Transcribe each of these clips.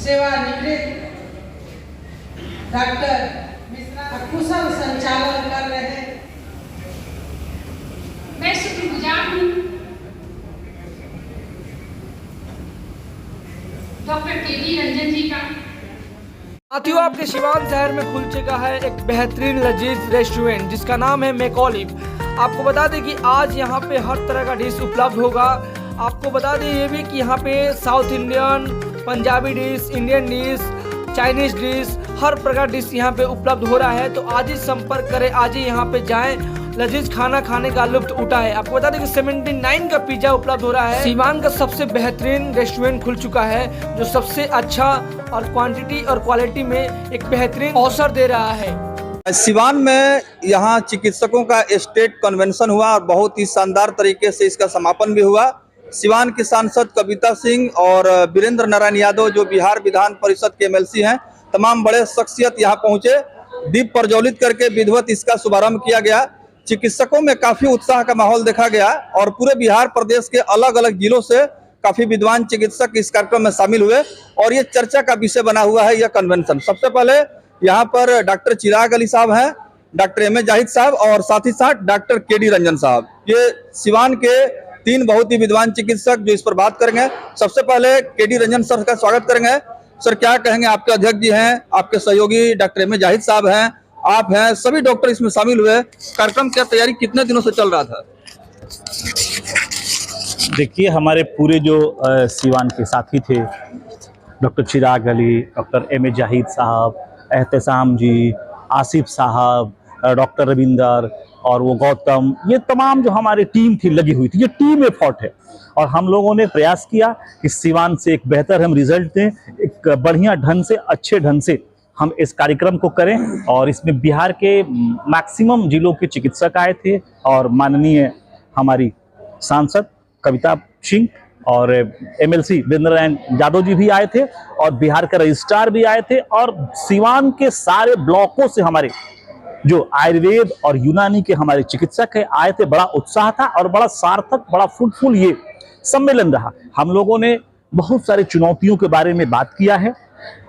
सेवानिवृत्त डॉक्टर मिश्रा कुशल संचालन कर रहे हैं। मैं शुक्रगुजार हूँ डॉक्टर के.डी. रंजन जी का। साथियों, आपके सिवान शहर में खुल चुका है एक बेहतरीन लजीज रेस्टोरेंट जिसका नाम है मैकॉलिफ। आपको बता दें कि आज यहाँ पे हर तरह का डिश उपलब्ध होगा। आपको बता दें ये भी कि यहाँ पे south Indian, Punjabi dish, Indian dish, Chinese dish, हर प्रकार डिश यहाँ पे उपलब्ध हो रहा है। तो आज ही संपर्क करें, आज ही यहाँ पे जाएं, लजीज खाना खाने का लुत्फ उठाएं। आपको बता दें कि 79 का पिज्जा उपलब्ध हो रहा है। सिवान का सबसे बेहतरीन रेस्टोरेंट खुल चुका है जो सबसे अच्छा और क्वांटिटी और क्वालिटी में एक बेहतरीन अवसर दे रहा है। सिवान में यहाँ चिकित्सकों का स्टेट कन्वेंशन हुआ और बहुत ही शानदार तरीके से इसका समापन भी हुआ। सिवान के सांसद कविता सिंह और वीरेंद्र नारायण यादव जो बिहार विधान परिषद के एमएलसी हैं, तमाम बड़े शख्सियत यहाँ पहुँचे। दीप प्रज्वलित करके विधिवत इसका शुभारंभ किया गया। चिकित्सकों में काफी उत्साह का माहौल देखा गया और पूरे बिहार प्रदेश के अलग अलग जिलों से काफी विद्वान चिकित्सक इस कार्यक्रम में शामिल हुए और ये चर्चा का विषय बना हुआ है यह कन्वेंशन। सबसे पहले यहाँ पर डॉक्टर चिराग अली साहब हैं, डॉक्टर एम ए जाहिद साहब और साथ ही साथ डॉक्टर के.डी. रंजन साहब। ये सिवान के 3 बहुत ही विद्वान चिकित्सक जो इस पर बात करेंगे। सबसे पहले के.डी. रंजन सर का स्वागत करेंगे। सर, क्या कहेंगे? आपके अध्यक्ष जी हैं, आपके सहयोगी डॉक्टर एम ए जाहिद साहब हैं, आप हैं, सभी डॉक्टर इसमें शामिल हुए। कार्यक्रम की तैयारी कितने दिनों से चल रहा था? देखिए, हमारे पूरे जो सिवान के साथी थे, doctor Chirag Ali, doctor M A Zahid साहब, एहतसाम जी, आसिफ साहब, डॉक्टर रविंदर और वो गौतम, ये तमाम जो हमारी टीम थी लगी हुई थी, ये टीम एफर्ट है और हम लोगों ने प्रयास किया कि सिवान से एक बेहतर हम रिजल्ट दें, एक बढ़िया ढंग से, अच्छे ढंग से हम इस कार्यक्रम को करें। और इसमें बिहार के मैक्सिमम जिलों के चिकित्सक आए थे और माननीय हमारी सांसद कविता सिंह और एमएलसी वीरेंद्र नारायण यादव जी भी आए थे और बिहार के रजिस्ट्रार भी आए थे और सिवान के सारे ब्लॉकों से हमारे जो आयुर्वेद और यूनानी के हमारे चिकित्सक है आए थे। बड़ा उत्साह था और बड़ा सार्थक, बड़ा फ्रूटफुल ये सम्मेलन रहा। हम लोगों ने बहुत सारी चुनौतियों के बारे में बात किया है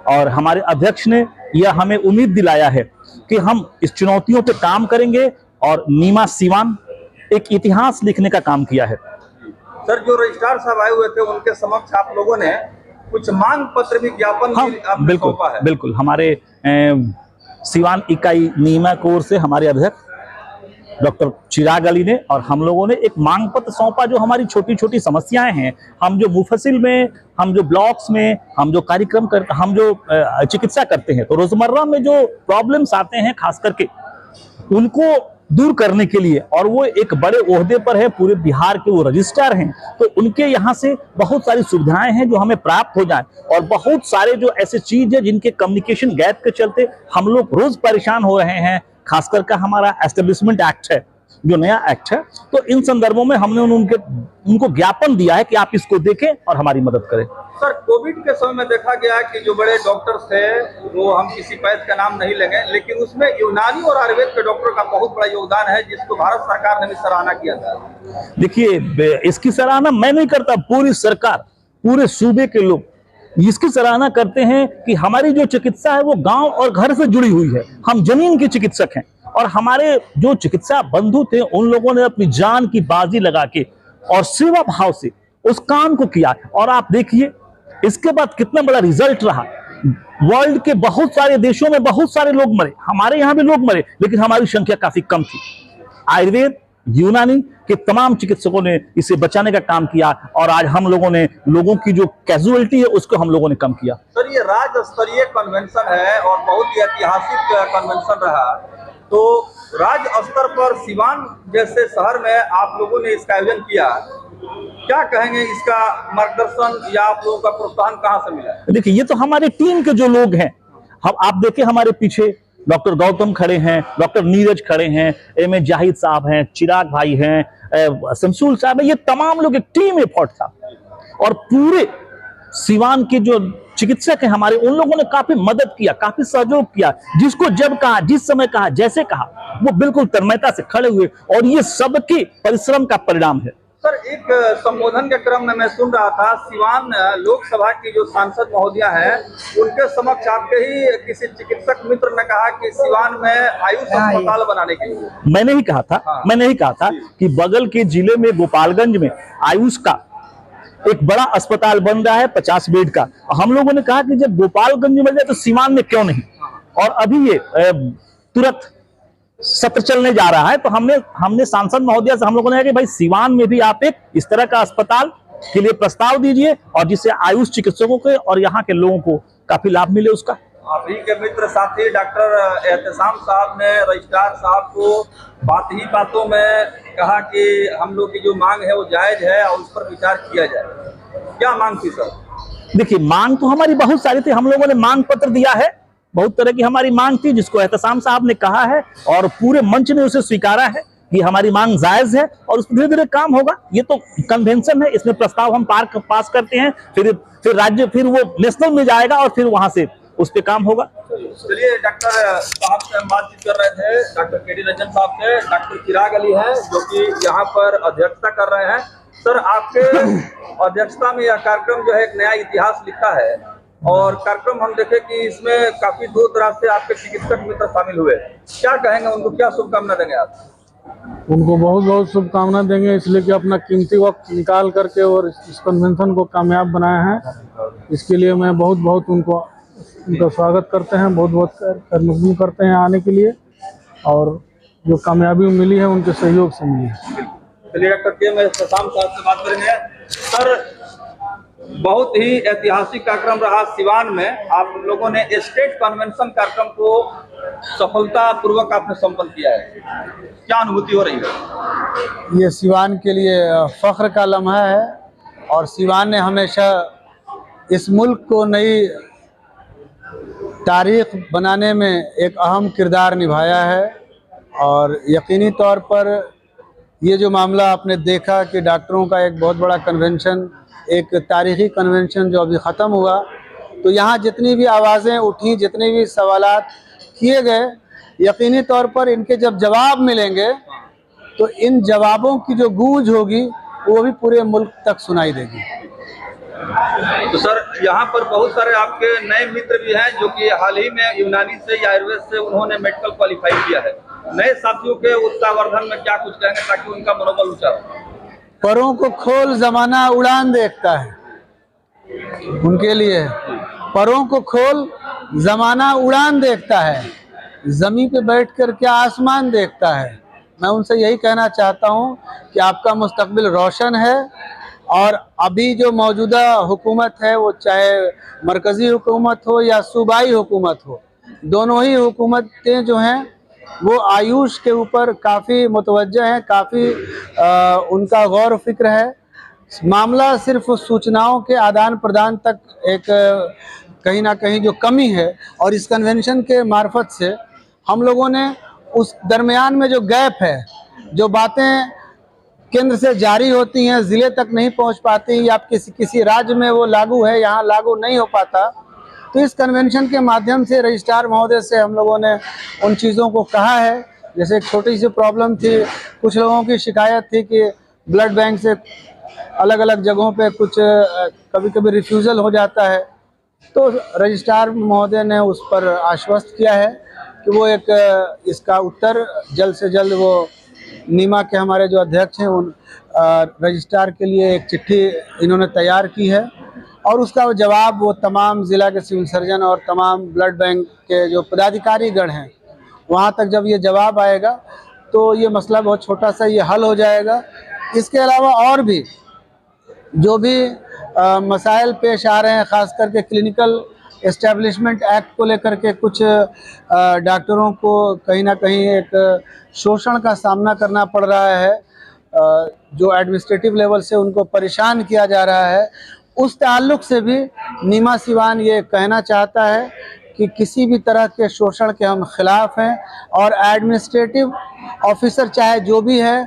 और हमारे अध्यक्ष ने यह हमें उम्मीद दिलाया है कि हम इस चुनौतियों पे काम करेंगे और नीमा सिवान एक इतिहास लिखने का काम किया है। सर, जो रजिस्ट्रार साहब आए हुए थे उनके समक्ष आप लोगों ने कुछ मांग पत्र भी, ज्ञापन भी बिल्कुल सौंपा है। बिल्कुल, हमारे सिवान इकाई नीमा की ओर से हमारे अध्यक्ष डॉक्टर चिराग अली ने और हम लोगों ने एक मांग पत्र सौंपा। जो हमारी छोटी छोटी समस्याएं हैं, हम जो मुफसिल में, हम जो ब्लॉक्स में, हम जो कार्यक्रम करते, हम जो चिकित्सा करते हैं, तो रोजमर्रा में जो प्रॉब्लम्स आते हैं खास करके उनको दूर करने के लिए, और वो एक बड़े ओहदे पर है, पूरे बिहार के वो रजिस्ट्रार हैं, तो उनके यहाँ से बहुत सारी सुविधाएं हैं जो हमें प्राप्त हो जाए और बहुत सारे जो ऐसे चीज है जिनके कम्युनिकेशन गैप के चलते हम लोग रोज परेशान हो रहे हैं। खास करके हमारा एस्टेब्लिशमेंट एक्ट है, जो नया एक्ट है, तो इन संदर्भों में हमने उनको ज्ञापन दिया है कि आप इसको देखें और हमारी मदद करें। सर, कोविड के समय में देखा गया कि जो बड़े डॉक्टर्स थे, वो हम किसी पैद का नाम नहीं लेंगे, लेकिन उसमें यूनानी और आयुर्वेद के डॉक्टर का बहुत बड़ा योगदान है जिसको भारत सरकार ने भी सराहना किया था। देखिए, इसकी सराहना मैं नहीं करता, पूरी सरकार, पूरे सूबे के लोग इसकी सराहना करते हैं कि हमारी जो चिकित्सा है वो गांव और घर से जुड़ी हुई है। हम जमीन के चिकित्सक हैं और हमारे जो चिकित्सा बंधु थे उन लोगों ने अपनी जान की बाजी लगा के और सेवा भाव से उस काम को किया। और आप देखिए इसके बाद कितना बड़ा रिजल्ट रहा। वर्ल्ड के बहुत सारे देशों में बहुत सारे लोग मरे, हमारे यहाँ भी लोग मरे, लेकिन हमारी संख्या काफी कम थी। आयुर्वेद, यूनानी के तमाम चिकित्सकों ने इसे बचाने का काम किया और आज हम लोगों ने लोगों की जो कैजुअलिटी है उसको हम लोगों ने कम किया। सर, ये राज्य स्तरीय कन्वेंशन है और बहुत ही ऐतिहासिक कन्वेंशन रहा, तो राज्य स्तर पर सिवान जैसे शहर में आप लोगों ने इसका आयोजन किया, क्या कहेंगे? इसका मार्गदर्शन या आप लोगों का प्रोत्साहन कहाँ से मिला? देखिए, ये तो हमारे टीम के जो लोग हैं, हम आप देखें हमारे पीछे डॉक्टर गौतम खड़े हैं, डॉक्टर नीरज खड़े हैं, एम ए जाहिद साहब हैं, चिराग भाई हैं, शमसूल साहब है, ये तमाम लोग एक टीम एफर्ट था और पूरे सिवान के जो चिकित्सक हैं हमारे, उन लोगों ने काफी मदद किया, काफी सहयोग किया। जिसको जब कहा, जिस समय कहा, जैसे कहा, वो बिल्कुल तन्मयता से खड़े हुए और ये सबके परिश्रम का परिणाम है। सर, एक संबोधन के क्रम में मैं सुन रहा था सिवान लोकसभा की जो सांसद महोदया हैं उनके समक्ष आपके ही किसी चिकित्सक मित्र ने कहा कि सिवान में आयुष अस्पताल बनाने के लिए। मैंने ही कहा था, मैंने ही कहा था कि बगल के जिले में गोपालगंज में आयुष का एक बड़ा अस्पताल बन रहा है 50 बेड का। हम लोगों ने कहा कि जब गोपालगंज में जाए तो सिवान में क्यों नहीं, और अभी ये तुरंत सत्र चलने जा रहा है। तो हमने सांसद महोदया से हम लोगों ने कहा कि भाई सिवान में भी आप एक इस तरह का अस्पताल के लिए प्रस्ताव दीजिए, और जिससे आयुष चिकित्सकों के और यहाँ के लोगों को काफी लाभ मिले उसका। आप ही के मित्र साथी डॉक्टर एहतेशाम साहब ने रजिस्ट्रार साहब को बातों में कहा कि हम लोग की जो मांग है वो जायज है और उस पर विचार किया जाए। क्या मांग थी सर? देखिए, मांग तो हमारी बहुत सारी थी। हम लोगों ने मांग पत्र दिया है, बहुत तरह की हमारी मांग थी, जिसको एहतेशाम साहब ने कहा है और पूरे मंच ने उसे स्वीकारा है कि हमारी मांग जायज है और उस पर धीरे धीरे काम होगा। ये तो कन्वेंशन है, इसमें प्रस्ताव हम पास करते हैं, फिर राज्य, फिर वो नेशनल में जाएगा और फिर वहां से उस पर काम होगा। चलिए, डॉक्टर साहब से हम बातचीत कर रहे थे, डॉक्टर केडी रंजन साहब से। डॉक्टर चिराग अली हैं जो कि यहाँ पर अध्यक्षता कर रहे हैं। सर, आपके अध्यक्षता में यह कार्यक्रम जो है एक नया इतिहास लिखा है, और कार्यक्रम हम देखे कि इसमें काफी दूर दराज से आपके चिकित्सक मित्र शामिल हुए। क्या कहेंगे उनको, क्या शुभकामना देंगे आप? उनको बहुत बहुत शुभकामना देंगे, इसलिए कि अपना कीमती वक्त निकाल करके और इस कन्वेंशन को कामयाब बनाए हैं। इसके लिए मैं बहुत बहुत उनका स्वागत करते हैं, बहुत बहुत कर्मजू करते हैं आने के लिए, और जो कामयाबी मिली है उनके सहयोग से मिली है। चलिए, डॉक्टर के एहतेशाम साहब से बात करेंगे। सर, बहुत ही ऐतिहासिक कार्यक्रम रहा सिवान में। आप लोगों ने स्टेट कन्वेंशन कार्यक्रम को सफलता पूर्वक आपने संपन्न किया है, क्या अनुभूति हो रही है? ये सिवान के लिए फख्र का लम्हा है, और सिवान ने हमेशा इस मुल्क को नई तारीख बनाने में एक अहम किरदार निभाया है। और यकीनी तौर पर ये जो मामला आपने देखा कि डॉक्टरों का एक बहुत बड़ा कन्वेंशन, एक तारीख़ी कन्वेंशन जो अभी ख़त्म हुआ, तो यहाँ जितनी भी आवाज़ें उठी, जितने भी सवालात किए गए, यकीनी तौर पर इनके जब जवाब मिलेंगे तो इन जवाबों की जो गूंज होगी वो भी पूरे मुल्क तक सुनाई देगी। तो सर, यहाँ पर बहुत सारे आपके नए मित्र भी हैं जो कि हाल ही में यूनानी से या आयुर्वेद से उन्होंने मेडिकल क्वालिफाई किया है। नए साथियों के उत्साहवर्धन में क्या कुछ कहेंगे ताकि उनका मनोबल ऊंचा हो? परों को खोल जमाना उड़ान देखता है, उनके लिए परों को खोल जमाना उड़ान देखता है, जमीन पे बैठकर क्या आसमान देखता है। मैं उनसे यही कहना चाहता हूँ कि आपका मुस्तकबिल रोशन है, और अभी जो मौजूदा हुकूमत है, वो चाहे मरकज़ी हुकूमत हो या सूबाई हुकूमत हो, दोनों ही हुकूमतें जो हैं वो आयुष के ऊपर काफ़ी मुतवज्जह हैं, काफ़ी उनका गौर फिक्र है। मामला सिर्फ सूचनाओं के आदान प्रदान तक एक कहीं ना कहीं जो कमी है, और इस कन्वेंशन के मार्फत से हम लोगों ने उस दरमियान में जो गैप है, जो बातें केंद्र से जारी होती हैं ज़िले तक नहीं पहुंच पाती, या किसी राज्य में वो लागू है, यहाँ लागू नहीं हो पाता, तो इस कन्वेंशन के माध्यम से रजिस्ट्रार महोदय से हम लोगों ने उन चीज़ों को कहा है। जैसे एक छोटी सी प्रॉब्लम थी, कुछ लोगों की शिकायत थी कि ब्लड बैंक से अलग अलग जगहों पे कुछ कभी कभी रिफ्यूज़ल हो जाता है, तो रजिस्ट्रार महोदय ने उस पर आश्वस्त किया है कि वो एक इसका उत्तर जल्द से जल्द, वो नीमा के हमारे जो अध्यक्ष हैं उन रजिस्ट्रार के लिए एक चिट्ठी इन्होंने तैयार की है, और उसका जवाब वो तमाम ज़िला के सिविल सर्जन और तमाम ब्लड बैंक के जो पदाधिकारीगण हैं वहाँ तक जब ये जवाब आएगा तो ये मसला बहुत छोटा सा ये हल हो जाएगा। इसके अलावा और भी जो भी मसाइल पेश आ रहे हैं, ख़ास करके क्लिनिकल एस्टेब्लिशमेंट एक्ट को लेकर के कुछ डॉक्टरों को कहीं ना कहीं एक शोषण का सामना करना पड़ रहा है, जो एडमिनिस्ट्रेटिव लेवल से उनको परेशान किया जा रहा है, उस ताल्लुक़ से भी नीमा सिवान ये कहना चाहता है कि किसी भी तरह के शोषण के हम खिलाफ़ हैं, और एडमिनिस्ट्रेटिव ऑफिसर चाहे जो भी है,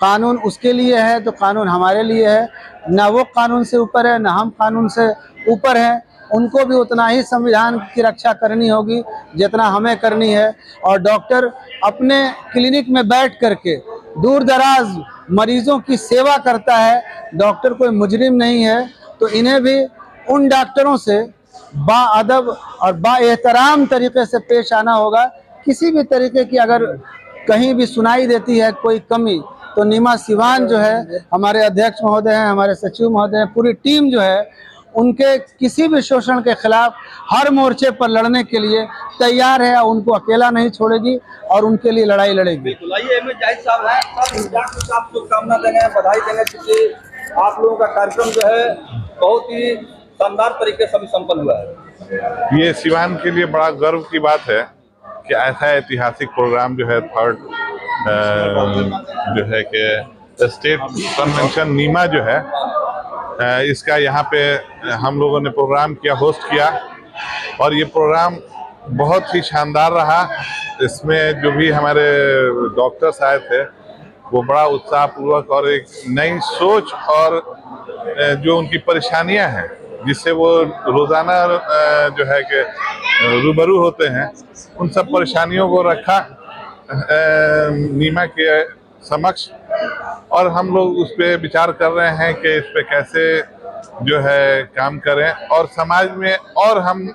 कानून उसके लिए है तो कानून हमारे लिए है, ना वो कानून से ऊपर है ना हम कानून से ऊपर हैं। उनको भी उतना ही संविधान की रक्षा करनी होगी जितना हमें करनी है, और डॉक्टर अपने क्लिनिक में बैठ करके दूर दराज मरीजों की सेवा करता है, डॉक्टर कोई मुजरिम नहीं है, तो इन्हें भी उन डॉक्टरों से बाअदब और बाएहतराम तरीके से पेश आना होगा। किसी भी तरीके की अगर कहीं भी सुनाई देती है कोई कमी, तो नीमा सिवान जो है, हमारे अध्यक्ष महोदय हैं, हमारे सचिव महोदय हैं, पूरी टीम जो है उनके किसी भी शोषण के खिलाफ हर मोर्चे पर लड़ने के लिए तैयार है, उनको अकेला नहीं छोड़ेगी और उनके लिए लड़ाई लड़ेगी। बिल्कुल। आइए एम एच जाहिद साहब हैं, आप शुभकामना देंगे, बधाई देंगे, क्योंकि आप लोगों का कार्यक्रम जो है बहुत ही शानदार तरीके से संपन्न हुआ है। ये सिवान के लिए बड़ा गर्व की बात है कि ऐसा ऐतिहासिक प्रोग्राम जो है थर्ड जो है कि स्टेट कन्वेंशन नीमा जो है इसका यहाँ पे हम लोगों ने प्रोग्राम किया, होस्ट किया, और ये प्रोग्राम बहुत ही शानदार रहा। इसमें जो भी हमारे डॉक्टर्स आए थे वो बड़ा उत्साहपूर्वक और एक नई सोच और जो उनकी परेशानियां हैं जिससे वो रोज़ाना जो है कि रूबरू होते हैं, उन सब परेशानियों को रखा नीमा के समक्ष, और हम लोग उस पर विचार कर रहे हैं कि इस पे कैसे जो है काम करें और समाज में और हम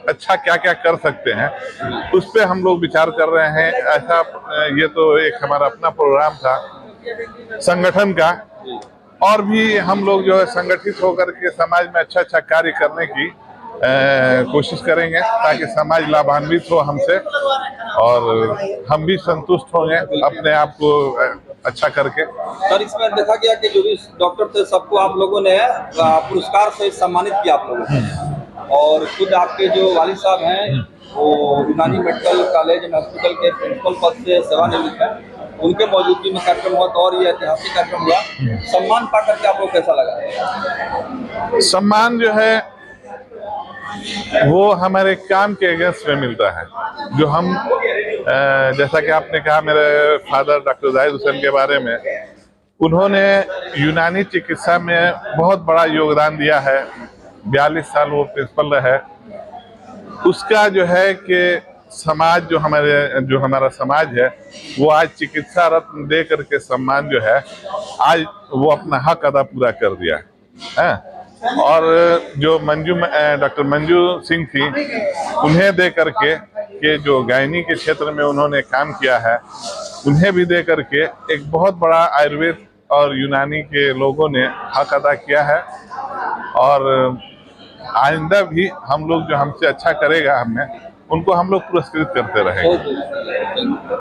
अच्छा क्या क्या कर सकते हैं, उस पे हम लोग विचार कर रहे हैं। ऐसा ये तो एक हमारा अपना प्रोग्राम था संगठन का, और भी हम लोग जो है संगठित होकर के समाज में अच्छा अच्छा कार्य करने की कोशिश करेंगे ताकि समाज लाभान्वित हो हमसे और हम भी संतुष्ट होंगे अपने आप को अच्छा करके। सर, इसमें देखा गया कि जो भी डॉक्टर थे सबको आप लोगों ने पुरस्कार से सम्मानित किया आप लोगों ने, और खुद आपके जो वालिद साहब हैं वो यूनानी मेडिकल कॉलेज एंड हॉस्पिटल के प्रिंसिपल पद से सेवानिवृत्त हैं, उनके मौजूदगी में कार्यक्रम हुआ था और ये ऐतिहासिक कार्यक्रम हुआ। सम्मान पा करके आप लोग कैसा लगा? सम्मान जो है वो हमारे काम के अगेंस्ट में मिलता है। जो हम जैसा कि आपने कहा मेरे फादर डॉक्टर जाहिद हुसैन के बारे में, उन्होंने यूनानी चिकित्सा में बहुत बड़ा योगदान दिया है। 42 साल वो प्रिंसिपल रहे। उसका जो है कि समाज जो हमारा समाज है वो आज चिकित्सा रत्न दे करके सम्मान जो है आज वो अपना हक अदा पूरा कर दिया है। और जो डॉक्टर मंजू सिंह थी, उन्हें दे करके कि जो गायनी के क्षेत्र में उन्होंने काम किया है, उन्हें भी दे करके एक बहुत बड़ा आयुर्वेद और यूनानी के लोगों ने हक अदा किया है। और आइंदा भी हम लोग जो हमसे अच्छा करेगा, उनको हम लोग पुरस्कृत करते रहेंगे।